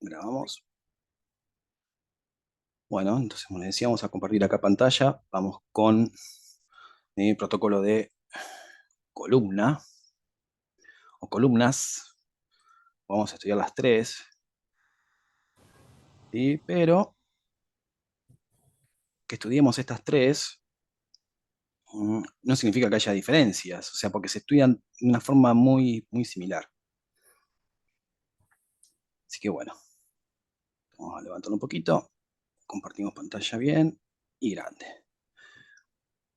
Grabamos. Bueno, entonces, como les decía, vamos a compartir acá pantalla. Vamos con el protocolo de columna o columnas. Vamos a estudiar las tres, ¿sí? Pero que estudiemos estas tres no significa que haya diferencias, o sea, porque se estudian de una forma muy similar. Así que bueno, vamos a levantar un poquito, compartimos pantalla bien y grande.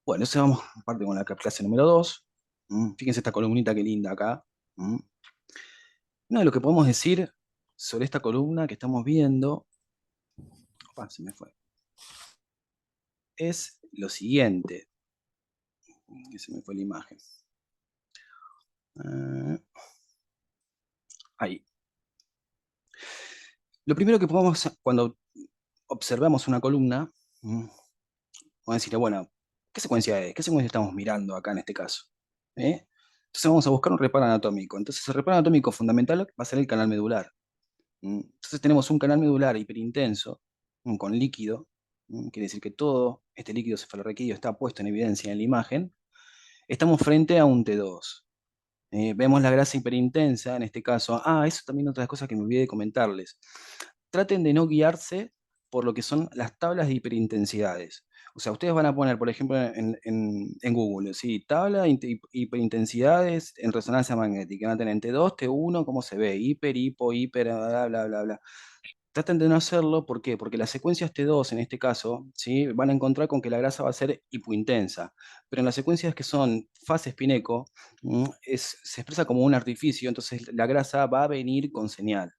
Bueno, entonces vamos a partir con la clase número 2. Fíjense esta columnita que linda acá. Mm. Uno de lo que podemos decir sobre esta columna que estamos viendo, se me fue, es lo siguiente, que se me fue la imagen. Eh, Ahí. Lo primero que podemos, cuando observamos una columna, vamos a decirle, bueno, ¿qué secuencia es? ¿Qué secuencia estamos mirando acá en este caso? ¿Eh? Entonces vamos a buscar un reparo anatómico. Entonces el reparo anatómico fundamental va a ser el canal medular. Entonces tenemos un canal medular hiperintenso, con líquido, quiere decir que todo este líquido cefalorraquídeo está puesto en evidencia en la imagen. Estamos frente a un T2. Vemos la grasa hiperintensa, en este caso. Eso también otra cosa que me olvidé de comentarles. Traten de no guiarse por lo que son las tablas de hiperintensidades. O sea, ustedes van a poner, por ejemplo, en Google, ¿sí? Tabla de hiperintensidades en resonancia magnética. Van a tener en T2, T1, cómo se ve, hiper, hipo, hiper, bla, bla, bla, bla. Traten de no hacerlo, ¿por qué? Porque las secuencias T2 en este caso, ¿sí? Van a encontrar con que la grasa va a ser hipointensa, pero en las secuencias que son fase espineco, se expresa como un artificio, entonces la grasa va a venir con señal,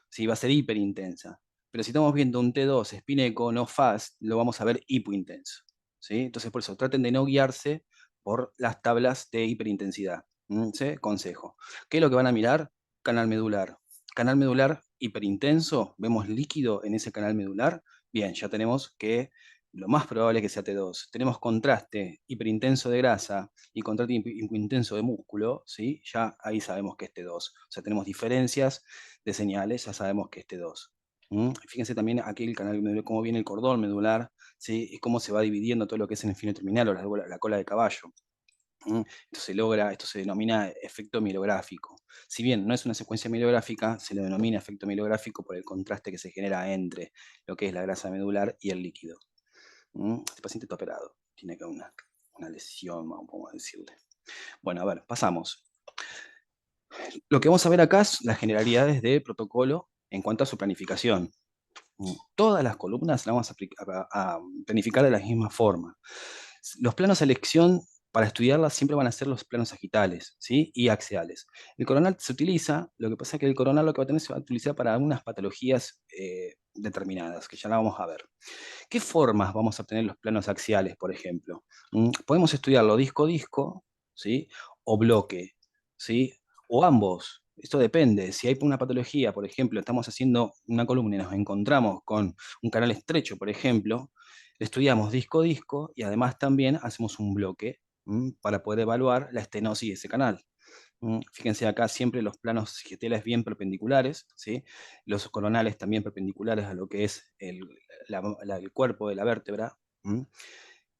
¿sí? Va a ser hiperintensa. Pero si estamos viendo un T2 espineco, no fast, lo vamos a ver hipointenso, ¿sí? Entonces por eso traten de no guiarse por las tablas de hiperintensidad, ¿sí? Consejo. ¿Qué es lo que van a mirar? Canal medular. Canal medular hiperintenso, vemos líquido en ese canal medular. Bien, ya tenemos que lo más probable es que sea T2. Tenemos contraste hiperintenso de grasa y contraste hipointenso de músculo, ¿sí? Ya ahí sabemos que es T2. O sea, tenemos diferencias de señales, ya sabemos que es T2. Fíjense también aquí el canal medular, cómo viene el cordón medular, ¿sí? Y cómo se va dividiendo todo lo que es en el fino terminal o la cola de caballo. Esto se denomina efecto mielográfico. Si bien no es una secuencia mielográfica, se le denomina efecto mielográfico por el contraste que se genera entre lo que es la grasa medular y el líquido. Este paciente está operado, tiene acá una lesión, vamos a decirle. Bueno, a ver, pasamos. Lo que vamos a ver acá es las generalidades del protocolo en cuanto a su planificación. Todas las columnas las vamos a planificar de la misma forma. Los planos de elección para estudiarlas siempre van a ser los planos sagitales, ¿sí? Y axiales. El coronal se utiliza, lo que pasa es que el coronal lo que va a tener se va a utilizar para algunas patologías determinadas, que ya la vamos a ver. ¿Qué formas vamos a obtener los planos axiales, por ejemplo? Podemos estudiarlo disco-disco, ¿sí? O bloque, ¿sí? O ambos. Esto depende. Si hay una patología, por ejemplo, estamos haciendo una columna y nos encontramos con un canal estrecho, por ejemplo, estudiamos disco-disco y además también hacemos un bloque para poder evaluar la estenosis de ese canal. Fíjense acá siempre los planos sagitales bien perpendiculares, ¿sí? Los coronales también perpendiculares a lo que es el cuerpo de la vértebra.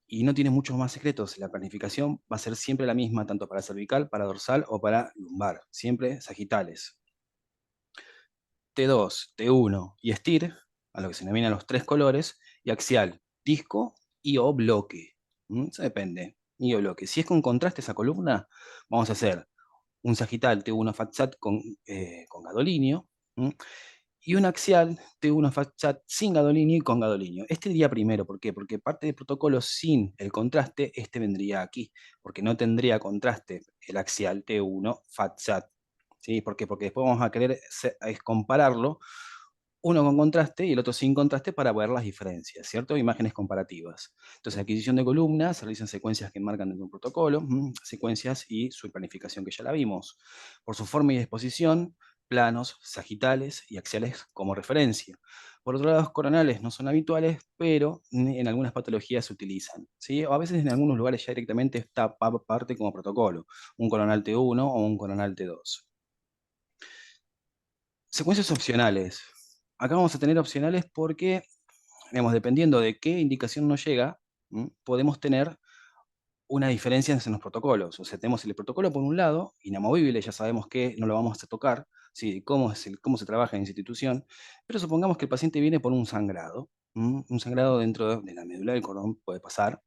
Y no tiene muchos más secretos. La planificación va a ser siempre la misma, tanto para cervical, para dorsal o para lumbar. Siempre sagitales. T2, T1 y STIR, a lo que se denominan los tres colores, y axial, disco y o bloque. Eso depende. Y o bloque. Si es con contraste esa columna, vamos a hacer un sagital T1 FATSAT con gadolinio, y un axial T1 FATSAT sin gadolinio y con gadolinio. Este iría primero, ¿por qué? Porque parte del protocolo sin el contraste, este vendría aquí, porque no tendría contraste el axial T1 FATSAT. ¿Sí? ¿Por qué? Porque después vamos a querer compararlo, uno con contraste y el otro sin contraste para ver las diferencias, ¿cierto? Imágenes comparativas. Entonces, adquisición de columnas, se realizan secuencias que marcan dentro de un protocolo, secuencias y su planificación que ya la vimos. Por su forma y disposición, planos, sagitales y axiales como referencia. Por otro lado, los coronales no son habituales, pero en algunas patologías se utilizan, ¿sí? O a veces en algunos lugares ya directamente está parte como protocolo, un coronal T1 o un coronal T2. Secuencias opcionales. acá vamos a tener opcionales porque, digamos, dependiendo de qué indicación nos llega, podemos tener una diferencia en los protocolos. O sea, tenemos el protocolo por un lado, inamovible, ya sabemos que no lo vamos a tocar, ¿sí? Cómo se trabaja en esa institución, pero supongamos que el paciente viene por un sangrado, un sangrado dentro de la médula del cordón puede pasar.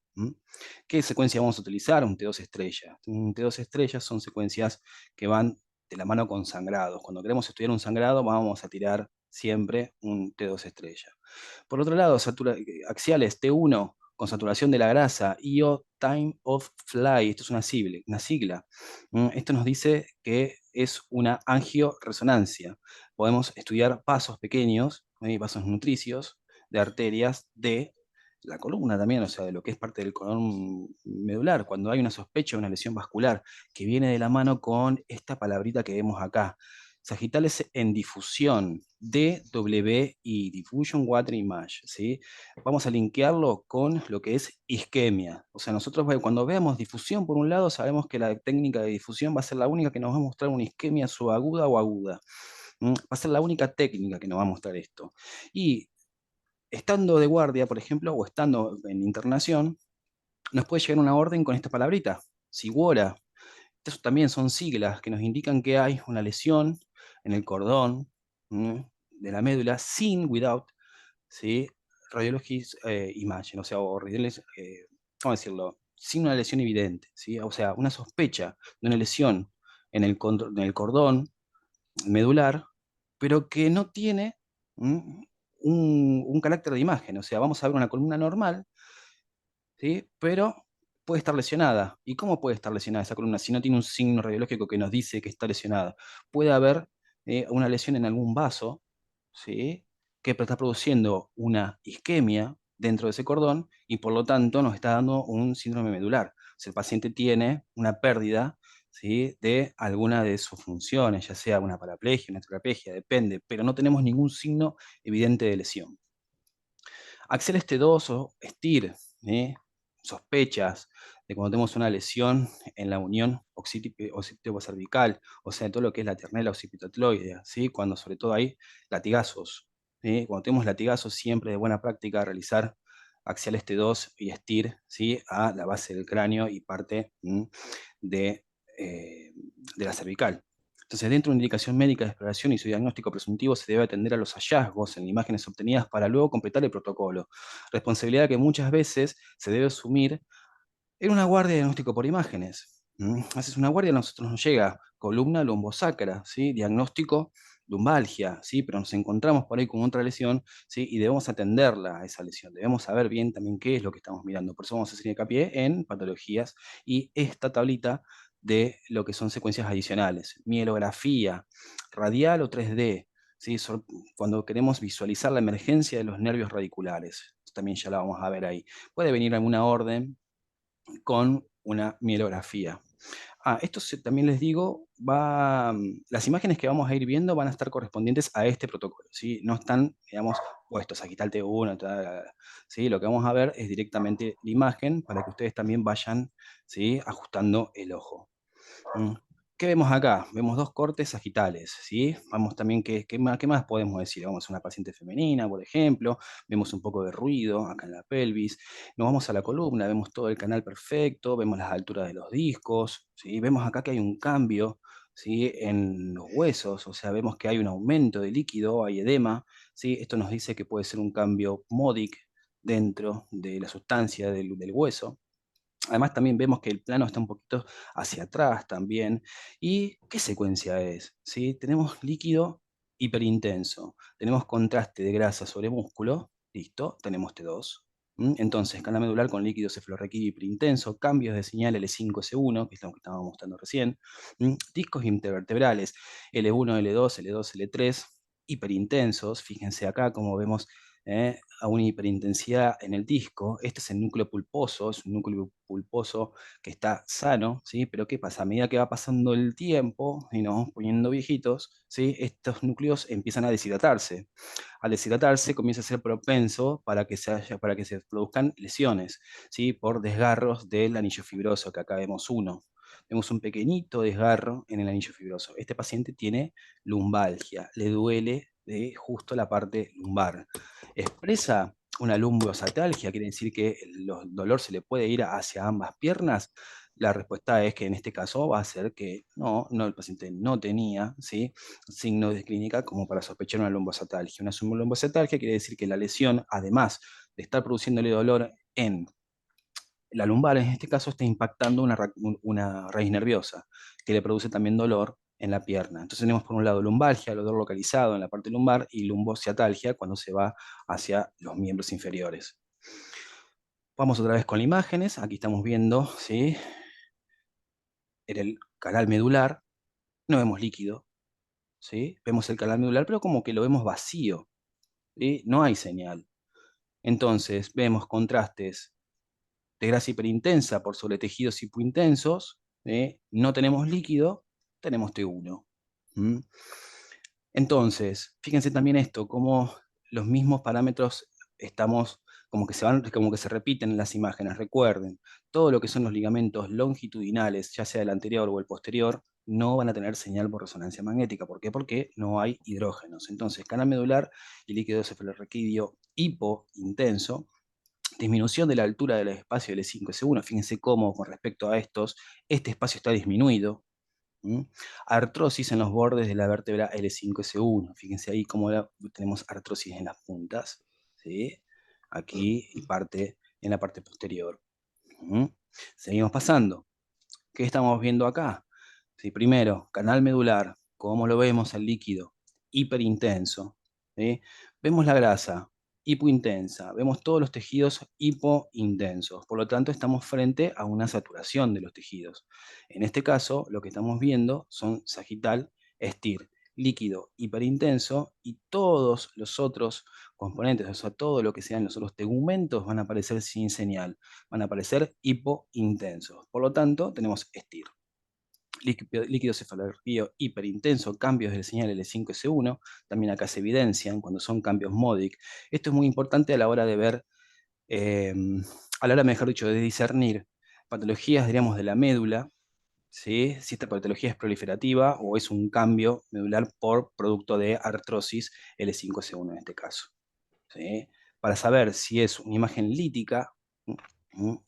¿Qué secuencia vamos a utilizar? Un T2 estrella. Un T2 estrella son secuencias que van de la mano con sangrados. Cuando queremos estudiar un sangrado, vamos a tirar siempre un T2 estrella. Por otro lado, axiales T1 con saturación de la grasa, IO time of flight, esto es una sigla. Esto nos dice que es una angioresonancia. Podemos estudiar pasos pequeños, vasos nutricios de arterias de la columna también, o sea, de lo que es parte del cordón medular, cuando hay una sospecha de una lesión vascular que viene de la mano con esta palabrita que vemos acá, sagitales en difusión, DWI, Diffusion Water Image, ¿sí? Vamos a linkearlo con lo que es isquemia. O sea, nosotros cuando veamos difusión por un lado, sabemos que la técnica de difusión va a ser la única que nos va a mostrar una isquemia subaguda o aguda. Va a ser la única técnica que nos va a mostrar esto. Y estando de guardia, por ejemplo, o estando en internación, nos puede llegar una orden con esta palabrita, Sigüora. Estas también son siglas que nos indican que hay una lesión en el cordón de la médula sin, without, ¿sí? Radiologist imagine, o sea, ¿cómo decirlo? Sin una lesión evidente, ¿sí? O sea, una sospecha de una lesión en el cordón medular, pero que no tiene un carácter de imagen. O sea, vamos a ver una columna normal, ¿sí? Pero puede estar lesionada. ¿Y cómo puede estar lesionada esa columna si no tiene un signo radiológico que nos dice que está lesionada? Puede haber una lesión en algún vaso, ¿sí? Que está produciendo una isquemia dentro de ese cordón y por lo tanto nos está dando un síndrome medular. Si el paciente tiene una pérdida, ¿sí? De alguna de sus funciones, ya sea una paraplegia, una tetraplegia, depende, pero no tenemos ningún signo evidente de lesión. Axel estedoso, STIR, ¿eh? Sospechas de cuando tenemos una lesión en la unión occipito-cervical, o sea, todo lo que es la ternera occipitatloidea, ¿sí? Cuando sobre todo hay latigazos. ¿Sí? Cuando tenemos latigazos, siempre de buena práctica realizar axial T2 y STIR, ¿sí? A la base del cráneo y parte de, eh, de la cervical. Entonces, dentro de una indicación médica de exploración y su diagnóstico presuntivo se debe atender a los hallazgos en imágenes obtenidas para luego completar el protocolo. Responsabilidad que muchas veces se debe asumir en una guardia de diagnóstico por imágenes. Haces una guardia, a nosotros nos llega columna lumbosacra, ¿sí? Diagnóstico lumbalgia, ¿sí? Pero nos encontramos por ahí con otra lesión, ¿sí? Y debemos atenderla a esa lesión. Debemos saber bien también qué es lo que estamos mirando. Por eso vamos a hacer hincapié en patologías y esta tablita de lo que son secuencias adicionales. Mielografía, radial o 3D, ¿sí? Cuando queremos visualizar la emergencia de los nervios radiculares. También ya la vamos a ver ahí. Puede venir alguna orden con una mielografía. Esto también les digo, las imágenes que vamos a ir viendo van a estar correspondientes a este protocolo, ¿sí? No están, digamos, puestos, aquí está el T1, ¿sí? Lo que vamos a ver es directamente la imagen para que ustedes también vayan, ¿sí? Ajustando el ojo. Mm. ¿Qué vemos acá? Vemos dos cortes sagitales, ¿sí? Vamos también, ¿qué más podemos decir? Vamos a una paciente femenina, por ejemplo, vemos un poco de ruido acá en la pelvis, nos vamos a la columna, vemos todo el canal perfecto, vemos las alturas de los discos, ¿sí? Vemos acá que hay un cambio, ¿sí? En los huesos, o sea, vemos que hay un aumento de líquido, hay edema, ¿sí? Esto nos dice que puede ser un cambio MODIC dentro de la sustancia del hueso. Además, también vemos que el plano está un poquito hacia atrás también. ¿Y qué secuencia es? ¿Sí? Tenemos líquido hiperintenso, tenemos contraste de grasa sobre músculo, listo, tenemos T2. Entonces, canal medular con líquido cefalorraquídeo hiperintenso, cambios de señal L5, S1, que es lo que estábamos mostrando recién, discos intervertebrales L1, L2, L2, L3, hiperintensos, fíjense acá como vemos a una hiperintensidad en el disco. Este es el núcleo pulposo, es un núcleo pulposo que está sano, ¿sí? Pero ¿qué pasa? A medida que va pasando el tiempo y nos vamos poniendo viejitos, ¿sí? Estos núcleos empiezan a deshidratarse. Al deshidratarse comienza a ser propenso para que se produzcan lesiones, ¿sí? Por desgarros del anillo fibroso, que acá vemos uno. Vemos un pequeñito desgarro en el anillo fibroso. Este paciente tiene lumbalgia, le duele de justo la parte lumbar. ¿Expresa una lumbosatalgia? ¿Quiere decir que el dolor se le puede ir hacia ambas piernas? La respuesta es que en este caso va a ser que no, el paciente no tenía, ¿sí?, signos de clínica como para sospechar una lumbosatalgia. Una lumbosatalgia quiere decir que la lesión, además de estar produciéndole dolor en la lumbar, en este caso, está impactando una raíz nerviosa que le produce también dolor en la pierna. Entonces tenemos por un lado lumbalgia, el dolor localizado en la parte lumbar, y lumbociatalgia cuando se va hacia los miembros inferiores. Vamos otra vez con imágenes. Aquí estamos viendo, ¿sí?, en el canal medular. No vemos líquido, ¿sí? Vemos el canal medular, pero como que lo vemos vacío, ¿sí? No hay señal. Entonces vemos contrastes de grasa hiperintensa por sobre tejidos hipointensos, no tenemos líquido, tenemos T1. ¿Mm? Entonces, fíjense también esto, cómo los mismos parámetros estamos, como que se repiten en las imágenes. Recuerden, todo lo que son los ligamentos longitudinales, ya sea el anterior o el posterior, no van a tener señal por resonancia magnética. ¿Por qué? Porque no hay hidrógenos. Entonces, canal medular y líquido cefalorraquídeo hipointenso, disminución de la altura del espacio L5, S1. Fíjense cómo con respecto a estos, este espacio está disminuido. ¿Mm? Artrosis en los bordes de la vértebra L5, S1. Fíjense ahí cómo tenemos artrosis en las puntas, ¿sí? Aquí y en la parte posterior. ¿Mm? Seguimos pasando. ¿Qué estamos viendo acá? Sí, primero, canal medular, ¿cómo lo vemos el líquido? Hiperintenso. ¿Sí? Vemos la grasa, hipointensa. Vemos todos los tejidos hipointensos. Por lo tanto, estamos frente a una saturación de los tejidos. En este caso, lo que estamos viendo son sagital, estir, líquido hiperintenso, y todos los otros componentes, o sea, todo lo que sean los otros tegumentos, van a aparecer sin señal, van a aparecer hipointensos. Por lo tanto, tenemos estir, líquido cefalorraquídeo hiperintenso, cambios de señal L5S1, también acá se evidencian cuando son cambios MODIC. Esto es muy importante a la hora de ver, eh, a la hora, mejor dicho, de discernir patologías, diríamos, de la médula, ¿sí?, si esta patología es proliferativa o es un cambio medular por producto de artrosis L5S1 en este caso, ¿sí? Para saber si es una imagen lítica, ¿m?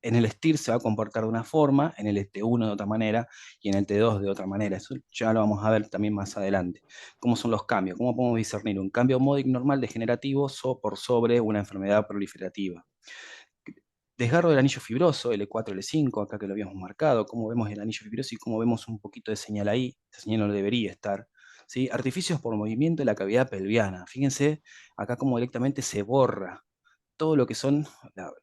En el STIR se va a comportar de una forma, en el T1 de otra manera y en el T2 de otra manera. Eso ya lo vamos a ver también más adelante. ¿Cómo son los cambios? ¿Cómo podemos discernir un cambio módico normal degenerativo por sobre una enfermedad proliferativa? Desgarro del anillo fibroso, L4, L5, acá que lo habíamos marcado, cómo vemos el anillo fibroso y cómo vemos un poquito de señal ahí, esa señal no debería estar, ¿sí? Artificios por movimiento de la cavidad pelviana, fíjense acá cómo directamente se borra todo lo que son,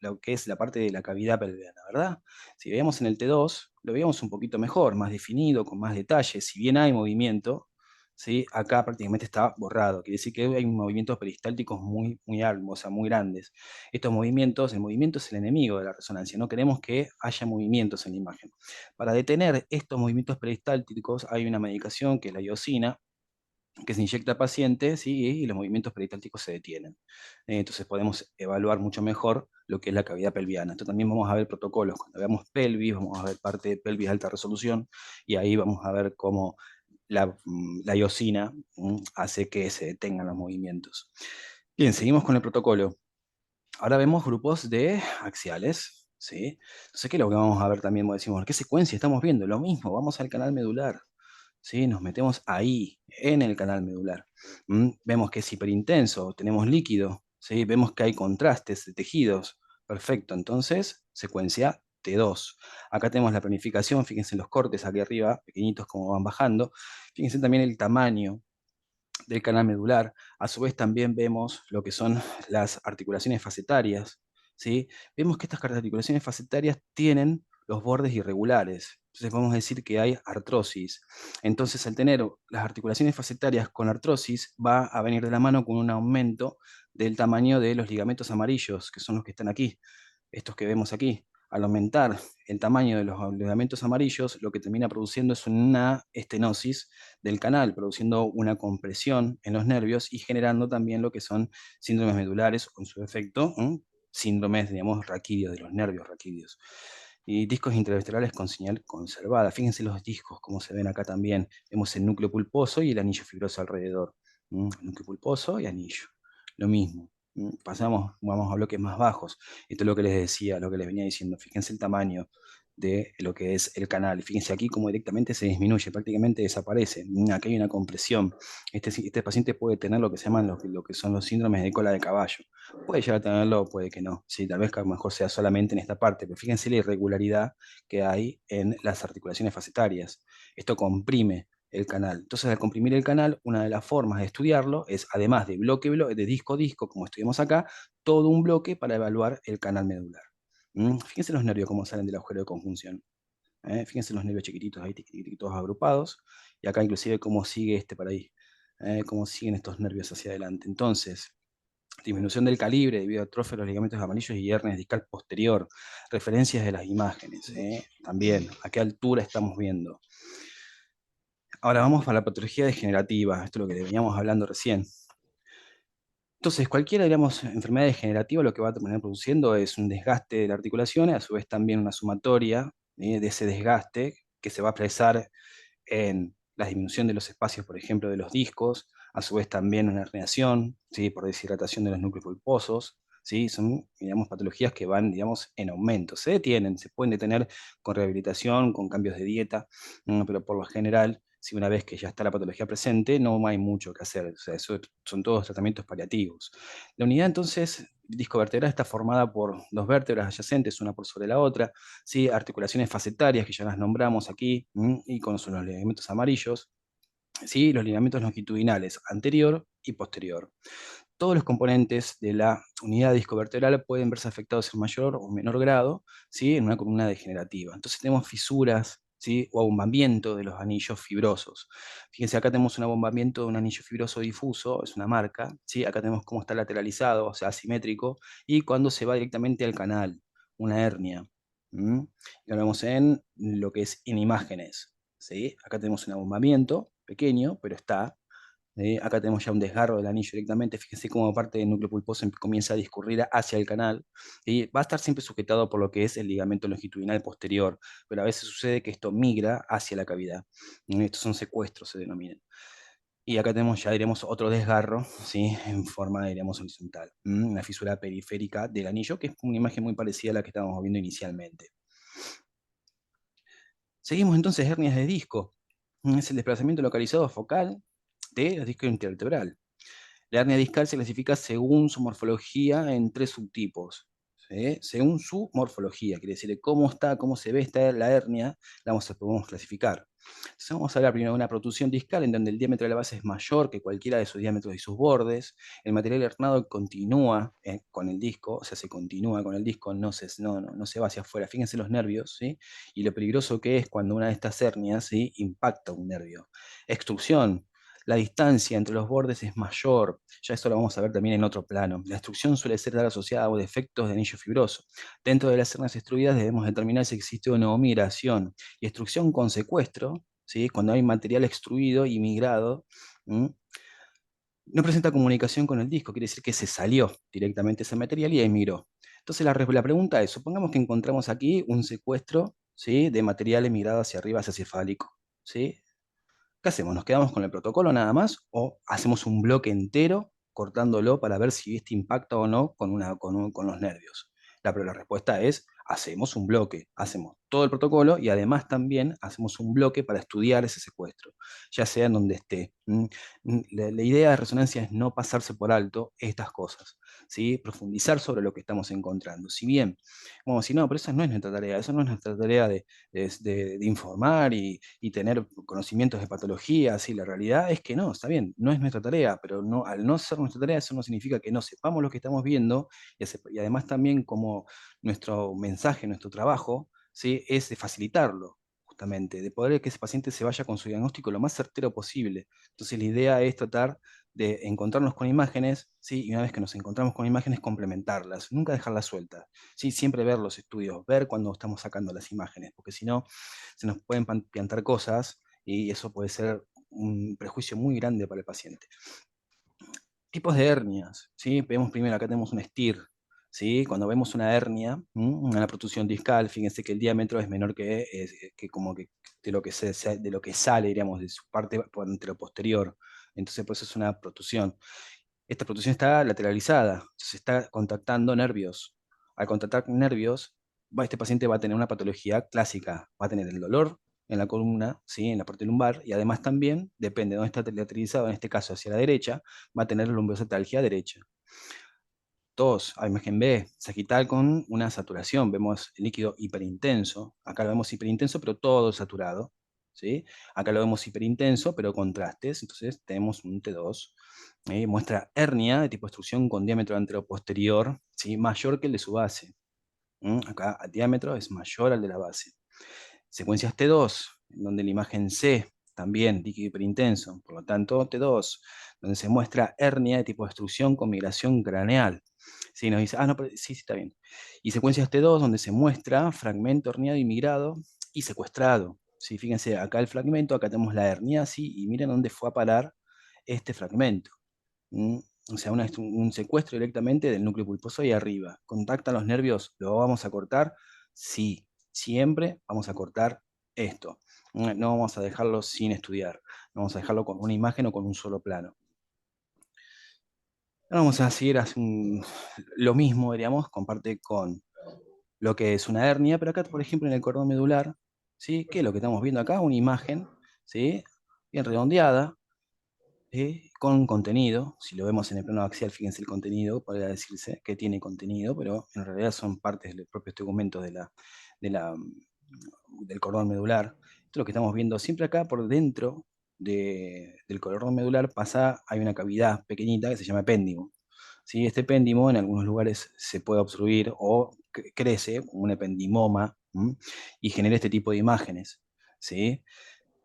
lo que es la parte de la cavidad pelviana, ¿verdad? Si veíamos en el T2, lo veíamos un poquito mejor, más definido, con más detalle, si bien hay movimiento, ¿sí?, acá prácticamente está borrado, quiere decir que hay movimientos peristálticos muy altos, o sea, muy grandes. Estos movimientos, el movimiento es el enemigo de la resonancia, no queremos que haya movimientos en la imagen. Para detener estos movimientos peristálticos hay una medicación que es la iosina, que se inyecta al paciente, ¿sí?, y los movimientos peristálticos se detienen. Entonces podemos evaluar mucho mejor lo que es la cavidad pelviana. Esto también vamos a ver protocolos. Cuando veamos pelvis, vamos a ver parte de pelvis de alta resolución, y ahí vamos a ver cómo la iosina hace que se detengan los movimientos. Bien, seguimos con el protocolo. Ahora vemos grupos de axiales, ¿sí? Entonces, ¿qué es lo que vamos a ver también? Decimos, ¿qué secuencia estamos viendo? Lo mismo, vamos al canal medular, ¿sí? Nos metemos ahí, en el canal medular. Vemos que es hiperintenso, tenemos líquido, ¿sí? Vemos que hay contrastes de tejidos. Perfecto, entonces, secuencia T2. Acá tenemos la planificación, fíjense en los cortes aquí arriba, pequeñitos como van bajando. Fíjense también el tamaño del canal medular. A su vez también vemos lo que son las articulaciones facetarias, ¿sí? Vemos que estas articulaciones facetarias tienen los bordes irregulares. Entonces podemos decir que hay artrosis. Entonces, al tener las articulaciones facetarias con artrosis, va a venir de la mano con un aumento del tamaño de los ligamentos amarillos, que son los que están aquí, estos que vemos aquí. Al aumentar el tamaño de los ligamentos amarillos, lo que termina produciendo es una estenosis del canal, produciendo una compresión en los nervios y generando también lo que son síndromes medulares o, en su efecto, síndromes, digamos, raquídeos, de los nervios raquídeos. Y discos intravertebrales con señal conservada. Fíjense los discos, como se ven acá también. Vemos el núcleo pulposo y el anillo fibroso alrededor. Núcleo pulposo y anillo. Lo mismo. Pasamos, vamos a bloques más bajos. Esto es lo que les decía, lo que les venía diciendo. Fíjense el tamaño de lo que es el canal. Fíjense aquí cómo directamente se disminuye, prácticamente desaparece. Aquí hay una compresión. Este paciente puede tener lo que se llaman lo que son los síndromes de cola de caballo. Puede llegar a tenerlo, puede que no. Sí, tal vez que a lo mejor sea solamente en esta parte, pero fíjense la irregularidad que hay en las articulaciones facetarias. Esto comprime el canal. Entonces, al comprimir el canal, una de las formas de estudiarlo es, además de bloque, de disco disco, como estudiamos acá, todo un bloque para evaluar el canal medular. Fíjense los nervios cómo salen del agujero de conjunción. Fíjense los nervios chiquititos ahí, chiquititos agrupados, y acá inclusive cómo sigue este para ahí, cómo siguen estos nervios hacia adelante. Entonces, disminución del calibre debido a atrofia de los ligamentos amarillos y hernias discal posterior, referencias de las imágenes, también, a qué altura estamos viendo. Ahora vamos para la patología degenerativa, esto es lo que veníamos hablando recién. Entonces, cualquiera, digamos, enfermedad degenerativa lo que va a terminar produciendo es un desgaste de la articulación y a su vez también una sumatoria de ese desgaste que se va a expresar en la disminución de los espacios, por ejemplo, de los discos, a su vez también una herniación, ¿sí? Por deshidratación de los núcleos pulposos, ¿sí? Son, digamos, patologías que van, digamos, en aumento. Se detienen, se pueden detener con rehabilitación, con cambios de dieta, pero por lo general, si una vez que ya está la patología presente, no hay mucho que hacer. O sea, eso son todos tratamientos paliativos. La unidad, entonces, disco vertebral está formada por dos vértebras adyacentes, una por sobre la otra, ¿sí? Articulaciones facetarias, que ya las nombramos aquí, y con los ligamentos amarillos, ¿sí? Los ligamentos longitudinales, anterior y posterior. Todos los componentes de la unidad discovertebral pueden verse afectados en mayor o menor grado, ¿sí? En una columna degenerativa. Entonces tenemos fisuras, ¿sí? O abombamiento de los anillos fibrosos. Fíjense, acá tenemos un abombamiento de un anillo fibroso difuso, es una marca, ¿sí? Acá tenemos cómo está lateralizado, o sea, asimétrico, y cuando se va directamente al canal, una hernia. Y ahora vemos en lo que es en imágenes, ¿sí? Acá tenemos un abombamiento pequeño, pero está. Acá tenemos ya un desgarro del anillo directamente. Fíjense cómo parte del núcleo pulposo comienza a discurrir hacia el canal. Y va a estar siempre sujetado por lo que es el ligamento longitudinal posterior, pero a veces sucede que esto migra hacia la cavidad. Estos son secuestros, se denominan. Y acá tenemos ya, diremos, otro desgarro, ¿sí? En forma, diríamos, horizontal. Una fisura periférica del anillo, que es una imagen muy parecida a la que estábamos viendo inicialmente. Seguimos entonces, hernias de disco. Es el desplazamiento localizado focal de disco intervertebral. La hernia discal se clasifica según su morfología en tres subtipos, ¿sí? Según su morfología, quiere decir cómo está, cómo se ve la hernia, podemos clasificar. Entonces vamos a hablar primero de una protrusión discal en donde el diámetro de la base es mayor que cualquiera de sus diámetros y sus bordes. El material hernado continúa con el disco, o sea, se continúa con el disco, no se va hacia afuera. Fíjense los nervios, ¿sí? Y lo peligroso que es cuando una de estas hernias, ¿sí? Impacta un nervio. Extrusión. La distancia entre los bordes es mayor, ya esto lo vamos a ver también en otro plano. La extrusión suele ser asociada a defectos de anillo fibroso. Dentro de las hernias extruidas debemos determinar si existe o no migración. Y extrusión con secuestro, ¿sí? Cuando hay material extruido y migrado, ¿m? No presenta comunicación con el disco, quiere decir que se salió directamente ese material y emigró. Entonces la pregunta es, supongamos que encontramos aquí un secuestro, ¿sí? De material emigrado hacia arriba, hacia cefálico, ¿sí? ¿Qué hacemos? ¿Nos quedamos con el protocolo nada más o hacemos un bloque entero cortándolo para ver si este impacta o no con los nervios? Pero la respuesta es, hacemos un bloque, hacemos todo el protocolo y además también hacemos un bloque para estudiar ese secuestro, ya sea en donde esté. La idea de resonancia es no pasarse por alto estas cosas, ¿sí? Profundizar sobre lo que estamos encontrando. Si bien, vamos a decir, no, pero esa no es nuestra tarea, eso no es nuestra tarea de informar y tener conocimientos de patología, sí, la realidad es que no, está bien, no es nuestra tarea, pero no, al no ser nuestra tarea, eso no significa que no sepamos lo que estamos viendo y además también como nuestro mensaje, nuestro trabajo, ¿sí? Es de facilitarlo, justamente, de poder que ese paciente se vaya con su diagnóstico lo más certero posible. Entonces la idea es tratar de encontrarnos con imágenes, ¿sí? Y una vez que nos encontramos con imágenes, complementarlas, nunca dejarlas sueltas, ¿sí? Siempre ver los estudios, ver cuando estamos sacando las imágenes, porque si no, se nos pueden plantar cosas y eso puede ser un prejuicio muy grande para el paciente. Tipos de hernias, ¿sí? Vemos primero, acá tenemos un STIR, ¿sí? Cuando vemos una hernia, una protrusión discal, fíjense que el diámetro es menor que como que de lo que sale, diríamos, de su parte anteroposterior, Entonces, por eso es una protusión. Esta protusión está lateralizada, entonces está contactando nervios. Al contactar nervios, este paciente va a tener una patología clásica, va a tener el dolor en la columna, ¿sí? En la parte lumbar, y además también, depende de dónde está lateralizado, en este caso hacia la derecha, va a tener lumbocetalgia derecha. Tos, a imagen B, sagital con una saturación, vemos el líquido hiperintenso, acá lo vemos hiperintenso, pero todo saturado, ¿sí? Acá lo vemos hiperintenso, pero contrastes, entonces tenemos un T2, muestra hernia de tipo extrusión con diámetro anteroposterior, ¿sí? Mayor que el de su base. Acá el diámetro es mayor al de la base. Secuencias T2, donde la imagen C, también líquido hiperintenso, por lo tanto T2, donde se muestra hernia de tipo extrusión con migración craneal. Sí, nos dice, no, pero, sí, sí, está bien. Y secuencias T2, donde se muestra fragmento herniado y migrado y secuestrado. Sí, fíjense, acá el fragmento, acá tenemos la hernia, sí, y miren dónde fue a parar este fragmento. ¿Mm? O sea, un secuestro directamente del núcleo pulposo y arriba. ¿Contactan los nervios? ¿Lo vamos a cortar? Sí, siempre vamos a cortar esto. No vamos a dejarlo sin estudiar. No vamos a dejarlo con una imagen o con un solo plano. Ahora vamos a seguir lo mismo, diríamos, comparte con lo que es una hernia, pero acá, por ejemplo, en el cordón medular, ¿sí? ¿Qué es lo que estamos viendo acá? Una imagen, ¿sí? Bien redondeada, con contenido. Si lo vemos en el plano axial, fíjense el contenido, podría decirse que tiene contenido, pero en realidad son partes del propio tegumento de la, del cordón medular. Esto es lo que estamos viendo siempre acá por dentro del cordón medular hay una cavidad pequeñita que se llama epéndimo. ¿Sí? Este epéndimo en algunos lugares se puede obstruir o crece como un ependimoma, y genera este tipo de imágenes. ¿Sí?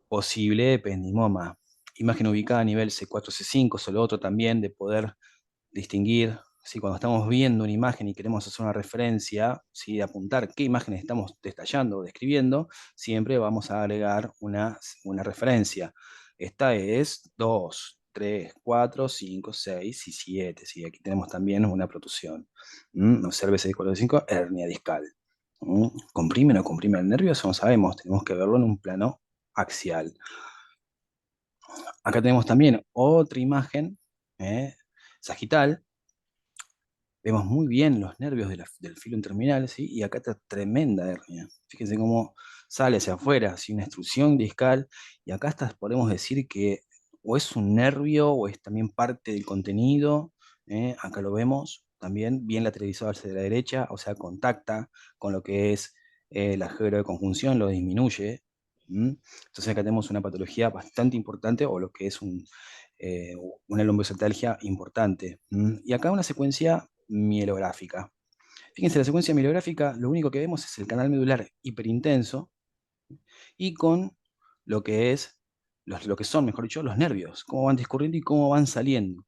Posible ependimoma. Imagen ubicada a nivel C4, C5, solo otro también de poder distinguir, ¿sí? Cuando estamos viendo una imagen y queremos hacer una referencia, ¿sí? De apuntar qué imágenes estamos detallando o describiendo, siempre vamos a agregar una referencia. Esta es 2, 3, 4, 5, 6 y 7. ¿Sí? Aquí tenemos también una protusión. Observe 6, 4, 5, hernia discal. ¿Comprime o no comprime el nervio? Eso no sabemos, tenemos que verlo en un plano axial. Acá tenemos también otra imagen, sagital. Vemos muy bien los nervios del filo terminal, ¿sí? Y acá está tremenda hernia. Fíjense cómo sale hacia afuera, ¿sí? Una extrusión discal. Y acá podemos decir que o es un nervio o es también parte del contenido. Acá lo vemos también bien lateralizado hacia la derecha, o sea, contacta con lo que es el agujero de conjunción, lo disminuye. Entonces acá tenemos una patología bastante importante o lo que es eh, una lombocetalgia importante. Y acá una secuencia mielográfica. Fíjense, la secuencia mielográfica, lo único que vemos es el canal medular hiperintenso y con lo que es, lo que son, mejor dicho, los nervios, cómo van discurriendo y cómo van saliendo,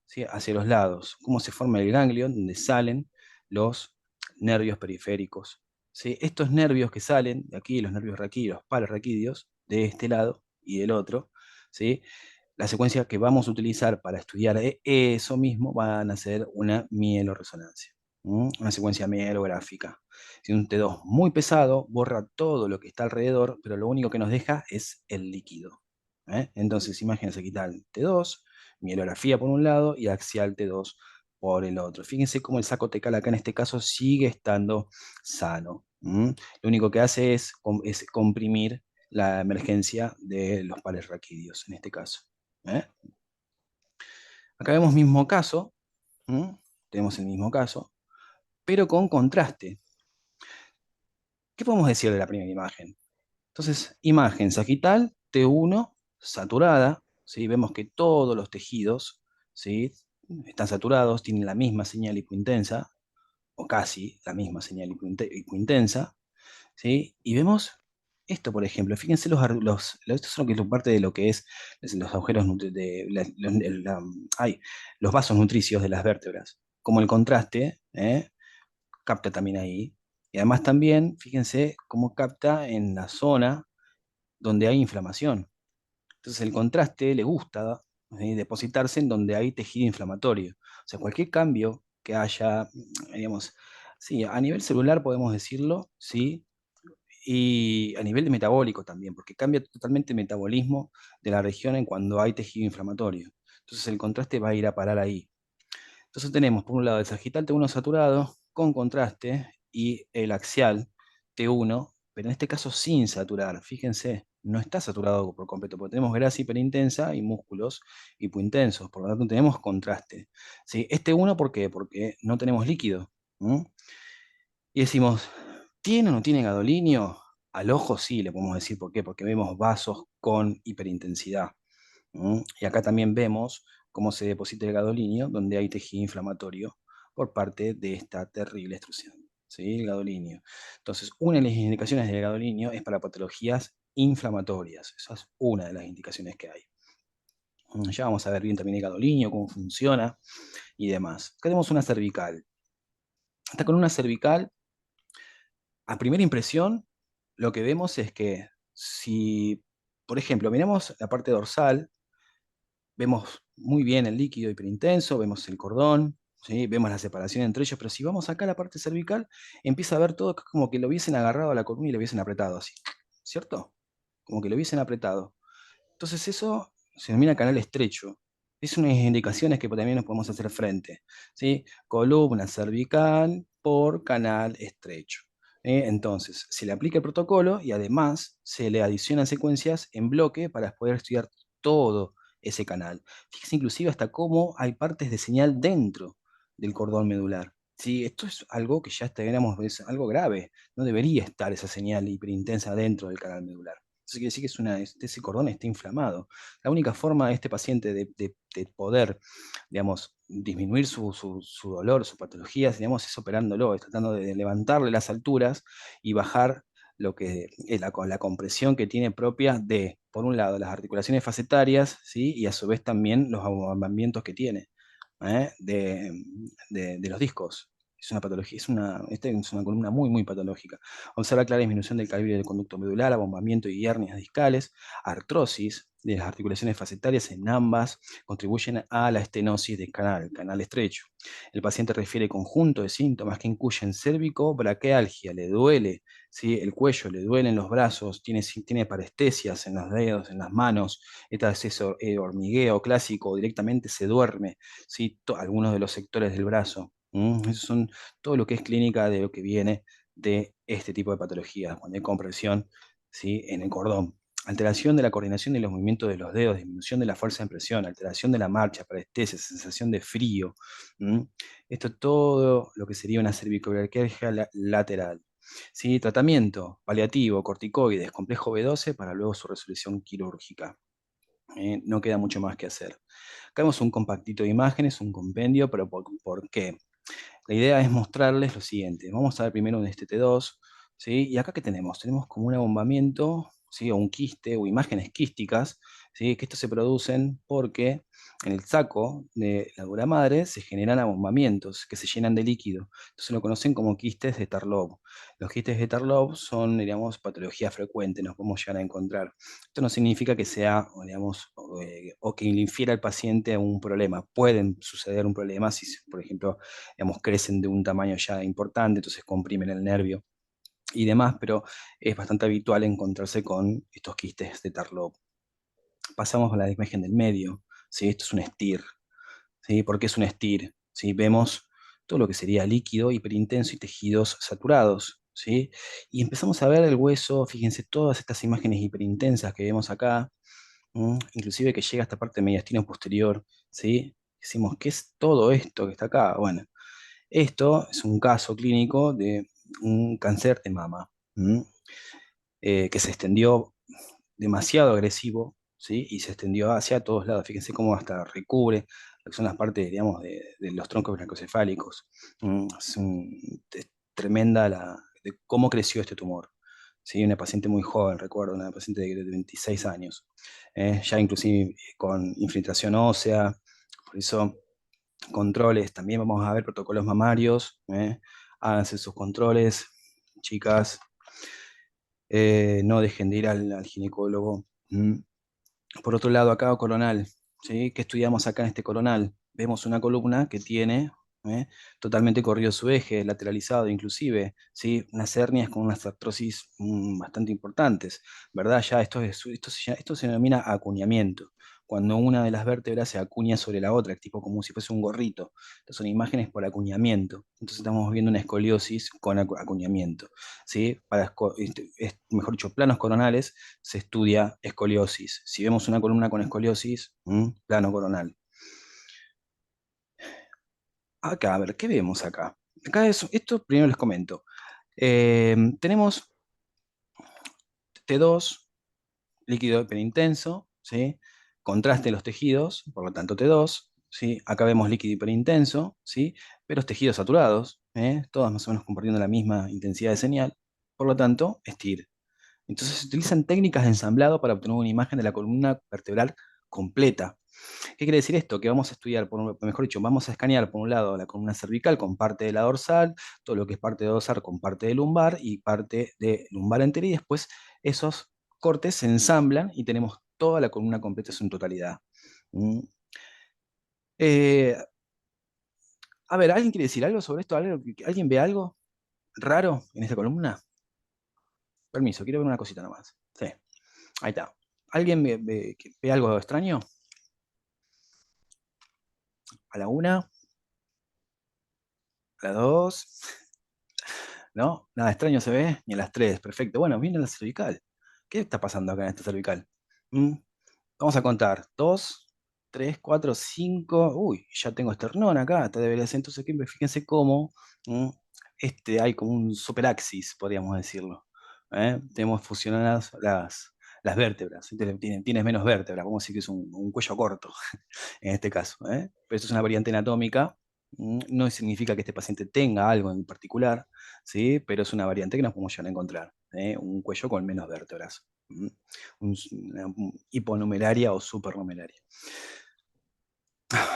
¿sí? Hacia los lados, cómo se forma el ganglio donde salen los nervios periféricos. ¿Sí? Estos nervios que salen de aquí, los nervios raquídeos, los palos raquídeos, de este lado y del otro, ¿sí? La secuencia que vamos a utilizar para estudiar eso mismo van a ser una mieloresonancia, una secuencia mielográfica. Si un T2 muy pesado, borra todo lo que está alrededor, pero lo único que nos deja es el líquido. Entonces, imagínense quitar el T2, mielografía por un lado y axial T2 por el otro. Fíjense cómo el saco tecal acá en este caso sigue estando sano. Lo único que hace es comprimir la emergencia de los pares raquídeos en este caso. ¿eh? Acá vemos mismo caso, tenemos el mismo caso, pero con contraste. ¿Qué podemos decir de la primera imagen? Entonces, imagen sagital, T1, saturada, ¿sí? Vemos que todos los tejidos, ¿sí? Están saturados, tienen la misma señal hipointensa, o casi la misma señal hipointensa, ¿sí? Y vemos esto, por ejemplo, fíjense esto es lo que es parte de lo que es los agujeros de los vasos nutricios de las vértebras, como el contraste, capta también ahí. Y además también, fíjense cómo capta en la zona donde hay inflamación. Entonces el contraste le gusta, depositarse en donde hay tejido inflamatorio. O sea, cualquier cambio que haya, digamos, sí, a nivel celular podemos decirlo, sí, Y a nivel de metabólico también, porque cambia totalmente el metabolismo de la región en cuando hay tejido inflamatorio. Entonces el contraste va a ir a parar ahí. Entonces tenemos por un lado el sagital T1 saturado con contraste y el axial T1, pero en este caso sin saturar. Fíjense, no está saturado por completo, porque tenemos grasa hiperintensa y músculos hipointensos, por lo tanto tenemos contraste. ¿Sí? Este uno, ¿por qué? Porque no tenemos líquido. ¿Mm? Y decimos, ¿tiene o no tiene gadolinio? Al ojo sí, le podemos decir por qué, porque vemos vasos con hiperintensidad. Y acá también vemos cómo se deposita el gadolinio, donde hay tejido inflamatorio por parte de esta terrible extrusión. ¿Sí? El gadolinio. Entonces, una de las indicaciones del gadolinio es para patologías inflamatorias. Esa es una de las indicaciones que hay. Ya vamos a ver bien también el gadolinio, cómo funciona y demás. Acá tenemos una cervical. Esta columna cervical, a primera impresión, lo que vemos es que si, por ejemplo, miramos la parte dorsal, vemos muy bien el líquido hiperintenso, vemos el cordón, ¿sí? Vemos la separación entre ellos, pero si vamos acá a la parte cervical, empieza a ver todo como que lo hubiesen agarrado a la columna y lo hubiesen apretado así, ¿cierto? Como que lo hubiesen apretado. Entonces eso se denomina canal estrecho. Es una de las indicaciones que también nos podemos hacer frente, ¿sí? Columna cervical por canal estrecho. Entonces, se le aplica el protocolo y además se le adicionan secuencias en bloque para poder estudiar todo ese canal. Fíjese inclusive hasta cómo hay partes de señal dentro del cordón medular. Sí, esto es algo que ya estaríamos, es algo grave. No debería estar esa señal hiperintensa dentro del canal medular. Eso quiere decir que ese cordón está inflamado. La única forma de este paciente de poder, digamos, disminuir su dolor, su patología, digamos, es operándolo, es tratando de levantarle las alturas y bajar lo que es la compresión que tiene propia de, por un lado, las articulaciones facetarias, ¿sí? Y a su vez también los abombamientos que tiene, de los discos. Es una patología, esta es una columna muy, muy patológica. Observa clara disminución del calibre del conducto medular, abombamiento y hernias discales, artrosis de las articulaciones facetarias en ambas contribuyen a la estenosis del canal estrecho. El paciente refiere conjunto de síntomas que incluyen cérvico, braquialgia, le duele, ¿sí? El cuello, le duelen los brazos, tiene parestesias en los dedos, en las manos, esta es eso, hormigueo clásico, o directamente se duerme, ¿sí? Algunos de los sectores del brazo. Eso son todo lo que es clínica de lo que viene de este tipo de patologías, cuando hay compresión, ¿sí? En el cordón. Alteración de la coordinación y los movimientos de los dedos, disminución de la fuerza de presión, alteración de la marcha, parestesia, sensación de frío. ¿Mm? Esto todo lo que sería una cervicobraquialgia lateral. ¿Sí? Tratamiento paliativo, corticoides, complejo B12 para luego su resolución quirúrgica. No queda mucho más que hacer. Acá vemos un compactito de imágenes, un compendio, pero ¿por qué? La idea es mostrarles lo siguiente. Vamos a ver primero un STT2, ¿sí? Y acá ¿qué tenemos? Tenemos como un abombamiento, ¿sí? O un quiste, o imágenes quísticas, ¿sí? Que estos se producen porque en el saco de la dura madre se generan abombamientos que se llenan de líquido. Entonces lo conocen como quistes de Tarlov. Los quistes de Tarlov son, digamos, patología frecuente, nos podemos llegar a encontrar. Esto no significa que sea, digamos, o que le infiera al paciente un problema. Pueden suceder un problema si, por ejemplo, digamos, crecen de un tamaño ya importante, entonces comprimen el nervio y demás, pero es bastante habitual encontrarse con estos quistes de Tarlov. Pasamos a la imagen del medio, ¿sí? Esto es un STIR, ¿sí? ¿Por qué es un STIR? ¿Sí? Vemos todo lo que sería líquido, hiperintenso y tejidos saturados, ¿sí? Y empezamos a ver el hueso, fíjense todas estas imágenes hiperintensas que vemos acá, inclusive que llega a esta parte mediastino posterior, ¿sí? Decimos, ¿qué es todo esto que está acá? Bueno, esto es un caso clínico de un cáncer de mama, que se extendió demasiado agresivo, ¿sí? Y se extendió hacia todos lados. Fíjense cómo hasta recubre lo que son las partes, digamos, de los troncos brachiocefálicos. Es tremenda de cómo creció este tumor. ¿Sí? Una paciente muy joven, recuerdo, una paciente de 26 años, ya inclusive con infiltración ósea, por eso controles, también vamos a ver protocolos mamarios, háganse sus controles, chicas, no dejen de ir al ginecólogo. Por otro lado, acá coronal, ¿sí? ¿Qué estudiamos acá en este coronal? Vemos una columna que tiene ¿eh? Totalmente corrido su eje, lateralizado inclusive, ¿sí? Unas hernias con unas artrosis bastante importantes, ¿verdad? Ya esto se denomina acuñamiento, cuando una de las vértebras se acuña sobre la otra, tipo como si fuese un gorrito. Estas son imágenes por acuñamiento. Entonces estamos viendo una escoliosis con acuñamiento, ¿sí? Mejor dicho, planos coronales se estudia escoliosis. Si vemos una columna con escoliosis, plano coronal. Acá, a ver, ¿qué vemos acá? Esto primero les comento. Tenemos T2, líquido hiperintenso, ¿sí? Contraste en los tejidos, por lo tanto T2, ¿sí? Acá vemos líquido hiperintenso, ¿sí? Pero tejidos saturados, todas más o menos compartiendo la misma intensidad de señal, por lo tanto, STIR. Entonces se utilizan técnicas de ensamblado para obtener una imagen de la columna vertebral completa. ¿Qué quiere decir esto? Que vamos a estudiar, mejor dicho, vamos a escanear por un lado la columna cervical con parte de la dorsal, todo lo que es parte de dorsal con parte de lumbar y parte de lumbar entera, y después esos cortes se ensamblan y tenemos toda la columna completa en su totalidad. ¿Mm? Eh, a ver, ¿alguien quiere decir algo sobre esto? ¿Alguien ve algo raro en esta columna? Permiso, quiero ver una cosita nomás. Sí, ahí está. ¿Alguien ve algo extraño? A la una, a la dos. ¿No? Nada extraño se ve, ni a las 3, perfecto. Bueno, viene la cervical. ¿Qué está pasando acá en esta cervical? ¿Mm? Vamos a contar. 2, 3, 4, 5. Uy, ya tengo esternón acá. Esta debería ser. Entonces, fíjense cómo hay como un superaxis, podríamos decirlo. Tenemos fusionadas las vértebras. Tienes menos vértebras. Vamos a decir que es un cuello corto en este caso. Pero esto es una variante anatómica. No significa que este paciente tenga algo en particular, ¿sí? Pero es una variante que nos podemos llegar a encontrar. Un cuello con menos vértebras. Una hiponumeraria o supernumeraria.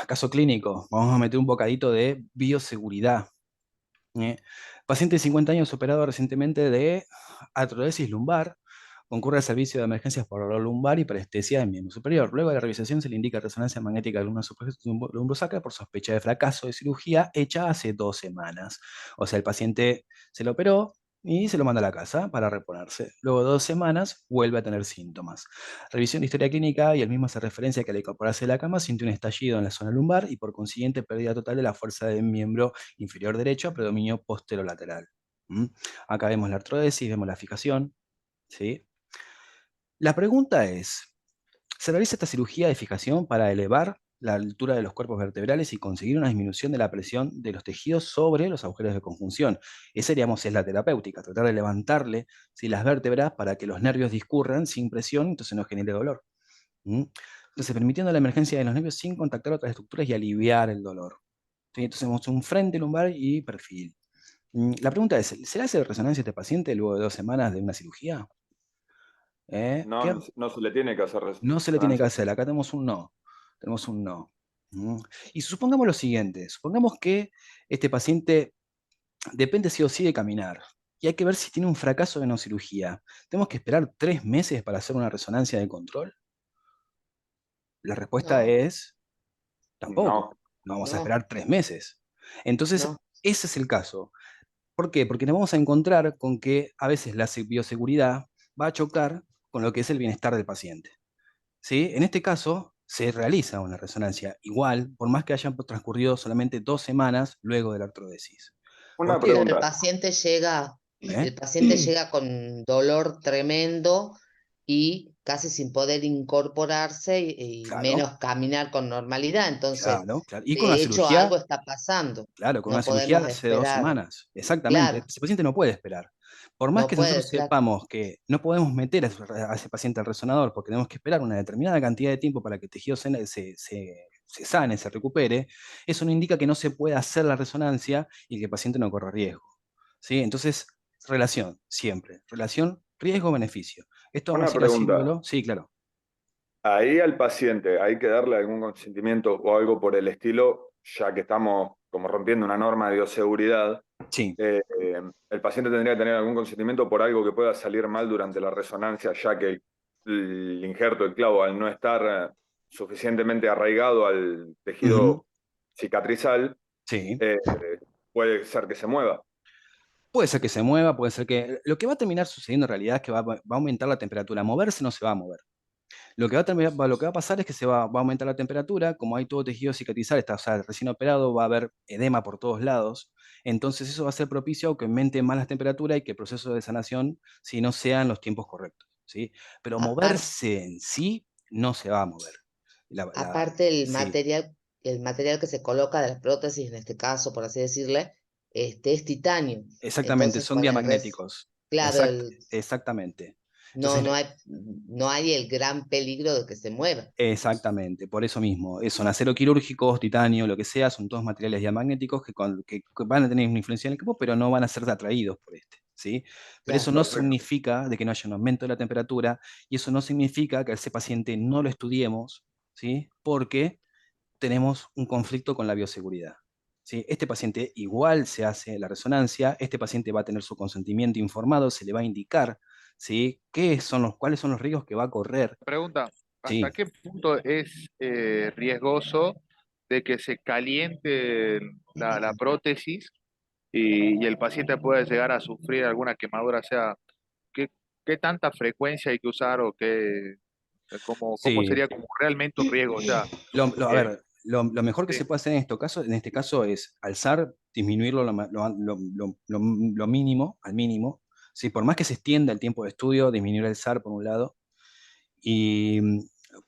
Caso clínico, vamos a meter un bocadito de bioseguridad. ¿eh? Paciente de 50 años operado recientemente de artrodesis lumbar, concurre al servicio de emergencias por dolor lumbar y parestesia del miembro superior. Luego de la revisación se le indica resonancia magnética de la columna lumbrosacra por sospecha de fracaso de cirugía hecha hace 2 semanas. O sea, el paciente se lo operó y se lo manda a la casa para reponerse. Luego de 2 semanas vuelve a tener síntomas. Revisión de historia clínica y el mismo hace referencia a que al incorporarse a la cama sintió un estallido en la zona lumbar y por consiguiente pérdida total de la fuerza del miembro inferior derecho, predominio posterolateral. ¿Mm? Acá vemos la artrodesis, vemos la fijación, ¿sí? La pregunta es, ¿se realiza esta cirugía de fijación para elevar la altura de los cuerpos vertebrales y conseguir una disminución de la presión de los tejidos sobre los agujeros de conjunción? Esa, digamos, es la terapéutica, tratar de levantarle, ¿sí?, las vértebras para que los nervios discurran sin presión, entonces no genere dolor. ¿Mm? Entonces, permitiendo la emergencia de los nervios sin contactar otras estructuras y aliviar el dolor. ¿Sí? Entonces, tenemos un frente lumbar y perfil. La pregunta es, ¿se le hace resonancia a este paciente luego de 2 semanas de una cirugía? No, no, no se le tiene que hacer No se le tiene que resonancia. hacer, acá tenemos un no. Tenemos un no. Y supongamos lo siguiente, supongamos que este paciente depende sí o sí de caminar. Y hay que ver si tiene un fracaso de no cirugía. ¿Tenemos que esperar 3 meses para hacer una resonancia de control? La respuesta No, es tampoco. No, No vamos a no, esperar 3 meses. Entonces, no. ese es el caso. ¿Por qué? Porque nos vamos a encontrar con que a veces la bioseguridad va a chocar con lo que es el bienestar del paciente. ¿Sí? En este caso, se realiza una resonancia igual, por más que hayan transcurrido solamente 2 semanas luego de la artrodesis. ¿Por una qué? Pero pregunta. ¿Eh? el paciente llega con dolor tremendo y casi sin poder incorporarse y Claro, menos caminar con normalidad. Entonces, claro, claro. Y con una de hecho, cirugía, algo está pasando. claro, con una No cirugía podemos de hace dos esperar. semanas. Exactamente. Claro, Ese paciente no puede esperar. Por más no que nosotros puede, claro. sepamos que no podemos meter a ese paciente al resonador porque tenemos que esperar una determinada cantidad de tiempo para que el tejido se sane, se recupere, eso no indica que no se pueda hacer la resonancia y que el paciente no corra riesgo. ¿Sí? Entonces, relación, siempre. Relación, riesgo-beneficio. Esto vamos Una a ir pregunta. haciéndolo. Sí, claro. Ahí al paciente hay que darle algún consentimiento o algo por el estilo, ya que estamos como rompiendo una norma de bioseguridad. Sí. El paciente tendría que tener algún consentimiento por algo que pueda salir mal durante la resonancia, ya que el injerto, el clavo, al no estar suficientemente arraigado al Ujú. tejido cicatrizal, Sí. puede ser que se mueva. Puede ser que se mueva, puede ser que... Lo que va a terminar sucediendo en realidad es que va a aumentar la temperatura. Moverse no se va a mover. Lo que va a pasar es que va a aumentar la temperatura, como hay todo tejido cicatrizal, está, o sea, recién operado, va a haber edema por todos lados, entonces eso va a ser propicio a que aumente más la temperatura y que el proceso de sanación, si no sea en los tiempos correctos, ¿sí? Pero Apar- moverse en sí no se va a mover. Aparte Sí, el material que se coloca de la prótesis, en este caso, por así decirle, es titanio. exactamente, Entonces, son diamagnéticos. claro, Exactamente. no, Entonces, no hay el gran peligro de que se mueva. exactamente, por eso mismo. Son acero quirúrgicos, titanio, lo que sea, son todos materiales diamagnéticos que van a tener una influencia en el campo, pero no van a ser atraídos por este, ¿sí? Pero eso Claro, no Perfecto. significa de que no haya un aumento de la temperatura y eso no significa que a ese paciente no lo estudiemos, ¿sí? Porque tenemos un conflicto con la bioseguridad. ¿Sí? Este paciente igual se hace la resonancia, este paciente va a tener su consentimiento informado, se le va a indicar, ¿sí? Cuáles son los riesgos que va a correr. Pregunta, ¿hasta Sí, qué punto es riesgoso de que se caliente la prótesis y el paciente pueda llegar a sufrir alguna quemadura? O sea, ¿qué, qué tanta frecuencia hay que usar o cómo sí. sería como realmente un riesgo? O sea, A eh, ver, lo mejor que sí, se puede hacer en este caso es alzar, disminuirlo lo mínimo, al mínimo. ¿Sí? Por más que se extienda el tiempo de estudio, disminuir el SAR por un lado. Y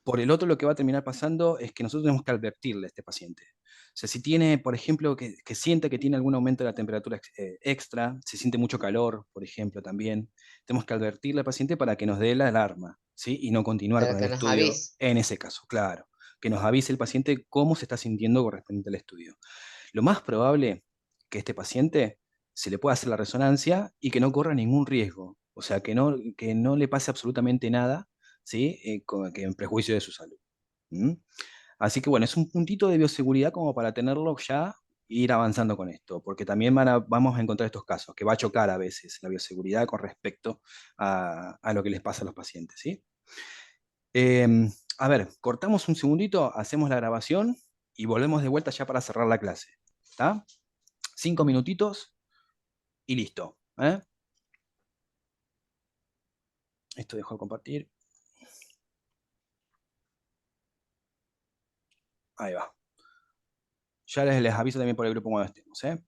por el otro, lo que va a terminar pasando es que nosotros tenemos que advertirle a este paciente. O sea, si tiene, por ejemplo, que siente que tiene algún aumento de la temperatura extra, se siente mucho calor, por ejemplo, también, tenemos que advertirle al paciente para que nos dé la alarma, ¿sí? Y no continuar para con el que nos estudio avise. en ese caso, claro. Que nos avise el paciente cómo se está sintiendo correspondiente al estudio. Lo más probable que este paciente se le pueda hacer la resonancia y que no corra ningún riesgo. O sea, que no le pase absolutamente nada, ¿sí? Que en prejuicio de su salud. ¿Mm? Así que bueno, es un puntito de bioseguridad como para tenerlo ya e ir avanzando con esto, porque también vamos a encontrar estos casos, que va a chocar a veces la bioseguridad con respecto a lo que les pasa a los pacientes, ¿sí? A ver, cortamos un segundito, hacemos la grabación y volvemos de vuelta ya para cerrar la clase. ¿Está? 5 minutitos y listo. ¿Eh? Esto dejo de compartir. Ahí va. Ya les aviso también por el grupo cuando estemos. ¿Eh?